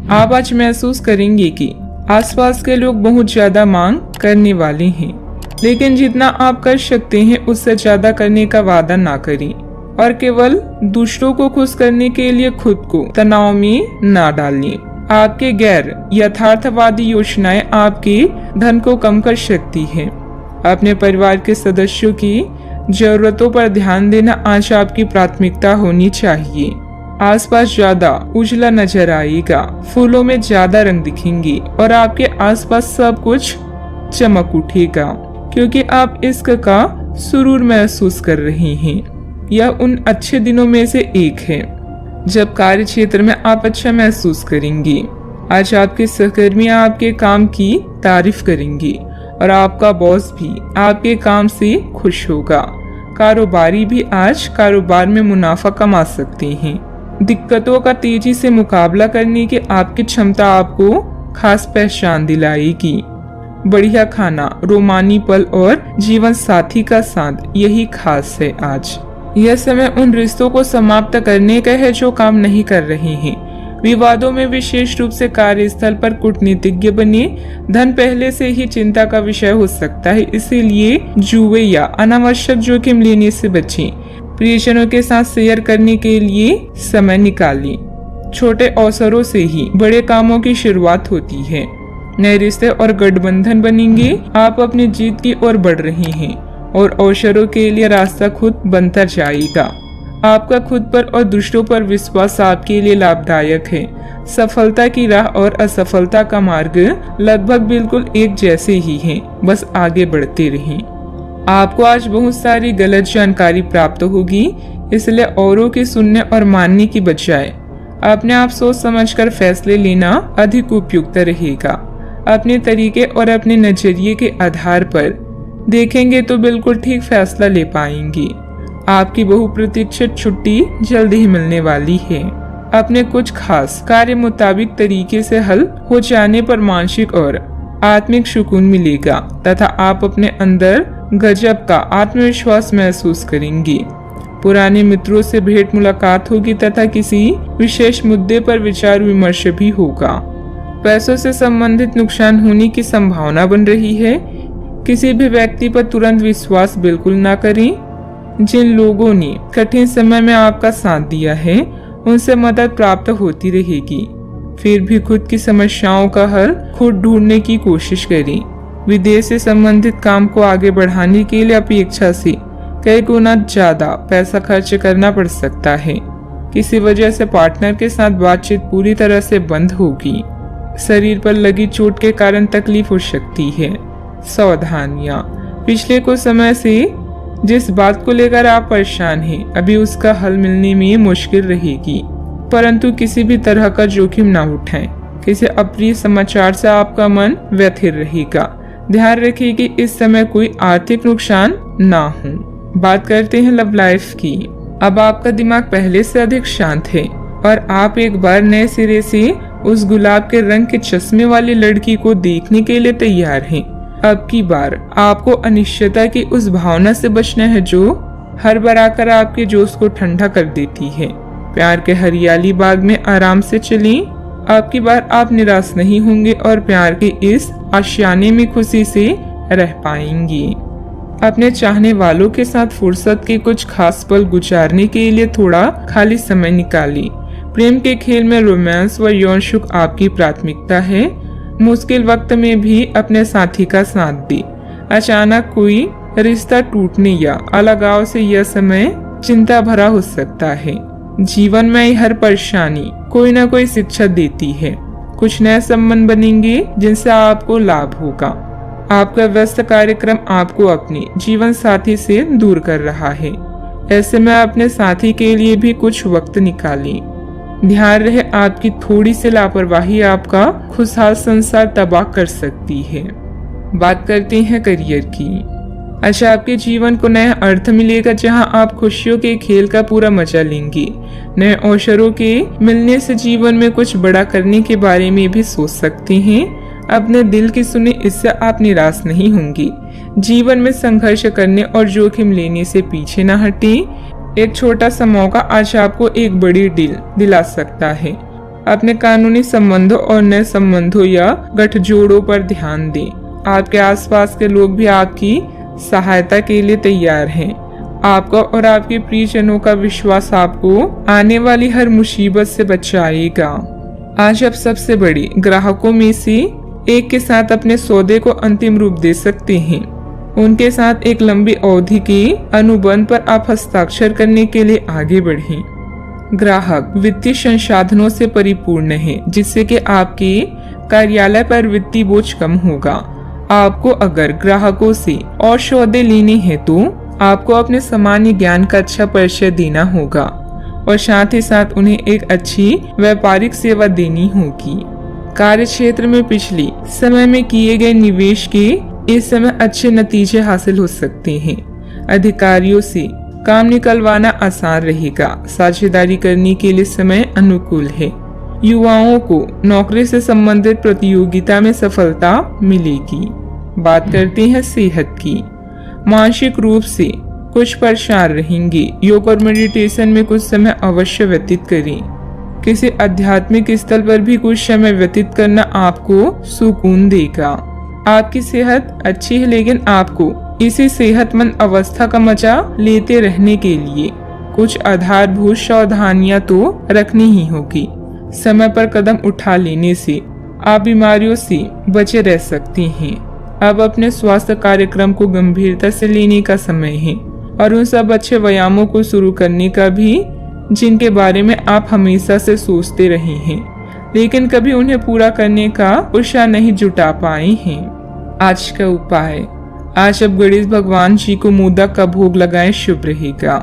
आप आज महसूस करेंगे कि आसपास के लोग बहुत ज्यादा मांग करने वाले हैं, लेकिन जितना आप कर सकते हैं उससे ज्यादा करने का वादा ना करें और केवल दूसरों को खुश करने के लिए खुद को तनाव में ना डालें। आपके गैर यथार्थवादी योजनाएं आपके धन को कम कर सकती हैं। अपने परिवार के सदस्यों की जरूरतों पर ध्यान देना आज आपकी प्राथमिकता होनी चाहिए। आसपास ज्यादा उजला नजर आएगा, फूलों में ज्यादा रंग दिखेंगे और आपके आसपास सब कुछ चमक उठेगा, क्योंकि आप इश्क का सुरूर महसूस कर रहे हैं। यह उन अच्छे दिनों में से एक है जब कार्य क्षेत्र में आप अच्छा महसूस करेंगे। आज आपके सहकर्मी आपके काम की तारीफ करेंगे और आपका बॉस भी आपके काम से खुश होगा। कारोबारी भी आज कारोबार में मुनाफा कमा सकते हैं। दिक्कतों का तेजी से मुकाबला करने की आपकी क्षमता आपको खास पहचान दिलाएगी। बढ़िया खाना, रोमानी पल और जीवन साथी का साथ, यही खास है आज। यह समय उन रिश्तों को समाप्त करने का है जो काम नहीं कर रहे हैं। विवादों में विशेष रूप से कार्यस्थल पर कूटनीतिज्ञ बने। धन पहले से ही चिंता का विषय हो सकता है, इसीलिए जुए या अनावश्यक जोखिम लेने से बचें। प्रियजनों के साथ शेयर करने के लिए समय निकालें। छोटे अवसरों से ही बड़े कामों की शुरुआत होती है। नए रिश्ते और गठबंधन बनेंगे। आप अपनी जीत की ओर बढ़ रहे हैं और अवसरों के लिए रास्ता खुद बनता जाएगा। आपका खुद पर और दूसरों पर विश्वास आपके लिए लाभदायक है। सफलता की राह और असफलता का मार्ग लगभग बिल्कुल एक जैसे ही हैं, बस आगे बढ़ते रहें। आपको आज बहुत सारी गलत जानकारी प्राप्त होगी, इसलिए औरों की सुनने और मानने की बजाय अपने आप सोच समझकर फैसले लेना अधिक उपयुक्त रहेगा। अपने तरीके और अपने नजरिए के आधार पर देखेंगे तो बिल्कुल ठीक फैसला ले पाएंगे। आपकी बहुप्रतीक्षित छुट्टी जल्दी ही मिलने वाली है। अपने कुछ खास कार्य मुताबिक तरीके से हल हो जाने पर मानसिक और आत्मिक सुकून मिलेगा तथा आप अपने अंदर गजब का आत्मविश्वास महसूस करेंगे। पुराने मित्रों से भेंट मुलाकात होगी तथा किसी विशेष मुद्दे पर विचार विमर्श भी होगा। पैसों से संबंधित नुकसान होने की संभावना बन रही है। किसी भी व्यक्ति पर तुरंत विश्वास बिल्कुल ना करें। जिन लोगों ने कठिन समय में आपका साथ दिया है उनसे मदद प्राप्त होती रहेगी। फिर भी खुद की समस्याओं का हल खुद ढूंढने की कोशिश करें। विदेश से संबंधित काम को आगे बढ़ाने के लिए अपेक्षा से कई गुना ज्यादा पैसा खर्च करना पड़ सकता है। किसी वजह से पार्टनर के साथ बातचीत पूरी तरह से बंद होगी। शरीर पर लगी चोट के कारण तकलीफ हो सकती है। सावधानियां, पिछले कुछ समय से जिस बात को लेकर आप परेशान हैं, अभी उसका हल मिलने में मुश्किल रहेगी, परंतु किसी भी तरह का जोखिम ना उठाएं। किसी अप्रिय समाचार से आपका मन व्यथित रहेगा। ध्यान रखिए कि इस समय कोई आर्थिक नुकसान ना हो। बात करते हैं लव लाइफ की। अब आपका दिमाग पहले से अधिक शांत है और आप एक बार नए सिरे से उस गुलाब के रंग के चश्मे वाली लड़की को देखने के लिए तैयार हैं। अब की बार आपको अनिश्चितता की उस भावना से बचना है जो हर बार आकर आपके जोश को ठंडा कर देती है। प्यार के हरियाली बाग में आराम से चलें। अब की बार आप निराश नहीं होंगे और प्यार के इस आशियाने में खुशी से रह पाएंगी। अपने चाहने वालों के साथ फुर्सत के कुछ खास पल गुजारने के लिए थोड़ा खाली समय निकालें। प्रेम के खेल में रोमांस व यौन सुख आपकी प्राथमिकता है। मुश्किल वक्त में भी अपने साथी का साथ दे। अचानक कोई रिश्ता टूटने या अलगाव से यह समय चिंता भरा हो सकता है। जीवन में हर परेशानी कोई ना कोई शिक्षा देती है। कुछ नए संबंध बनेंगे जिनसे आपको लाभ होगा। आपका व्यस्त कार्यक्रम आपको अपने जीवन साथी से दूर कर रहा है। ऐसे में अपने साथी के लिए भी कुछ वक्त निकालें। ध्यान रहे, आपकी थोड़ी सी लापरवाही आपका खुशहाल संसार तबाह कर सकती है। बात करते हैं करियर की। अच्छा, आपके जीवन को नया अर्थ मिलेगा जहां आप खुशियों के खेल का पूरा मजा लेंगे। नए अवसरों के मिलने से जीवन में कुछ बड़ा करने के बारे में भी सोच सकते हैं। अपने दिल की सुने, इससे आप निराश नहीं होंगे। जीवन में संघर्ष करने और जोखिम लेने से पीछे न हटें। एक छोटा सा मौका आज आपको एक बड़ी डील दिला सकता है। अपने कानूनी संबंधों और नए संबंधों या गठजोड़ों पर ध्यान दें। आपके आसपास के लोग भी आपकी सहायता के लिए तैयार हैं। आपका और आपके प्रियजनों का विश्वास आपको आने वाली हर मुसीबत से बचाएगा। आज आप सबसे बड़े ग्राहकों में से एक के साथ अपने सौदे को अंतिम रूप दे सकते हैं। उनके साथ एक लंबी अवधि के अनुबंध पर आप हस्ताक्षर करने के लिए आगे बढ़ें। ग्राहक वित्तीय संसाधनों से परिपूर्ण है, जिससे कि आपके कार्यालय पर वित्तीय बोझ कम होगा। आपको अगर ग्राहकों से और सौदे लेने हैं तो आपको अपने सामान्य ज्ञान का अच्छा परिचय देना होगा और साथ ही साथ उन्हें एक अच्छी व्यापारिक सेवा देनी होगी। कार्य क्षेत्र में पिछले समय में किए गए निवेश के इस समय अच्छे नतीजे हासिल हो सकते हैं। अधिकारियों से काम निकलवाना आसान रहेगा। साझेदारी करने के लिए समय अनुकूल है। युवाओं को नौकरी से संबंधित प्रतियोगिता में सफलता मिलेगी। बात करते हैं सेहत की। मानसिक रूप से कुछ परेशान रहेंगे। योग और मेडिटेशन में कुछ समय अवश्य व्यतीत करें। किसी आध्यात्मिक स्थल पर भी कुछ समय व्यतीत करना आपको सुकून देगा। आपकी सेहत अच्छी है, लेकिन आपको इसी सेहतमंद अवस्था का मजा लेते रहने के लिए कुछ आधारभूत सावधानियां तो रखनी ही होगी। समय पर कदम उठा लेने से आप बीमारियों से बचे रह सकते हैं। अब अपने स्वास्थ्य कार्यक्रम को गंभीरता से लेने का समय है और उन सब अच्छे व्यायामों को शुरू करने का भी जिनके बारे में आप हमेशा से सोचते रहे हैं, लेकिन कभी उन्हें पूरा करने का उत्साह नहीं जुटा पाए हैं। आज का उपाय, आज अब गणेश भगवान जी को मोदक का भोग लगाएं, शुभ रहेगा।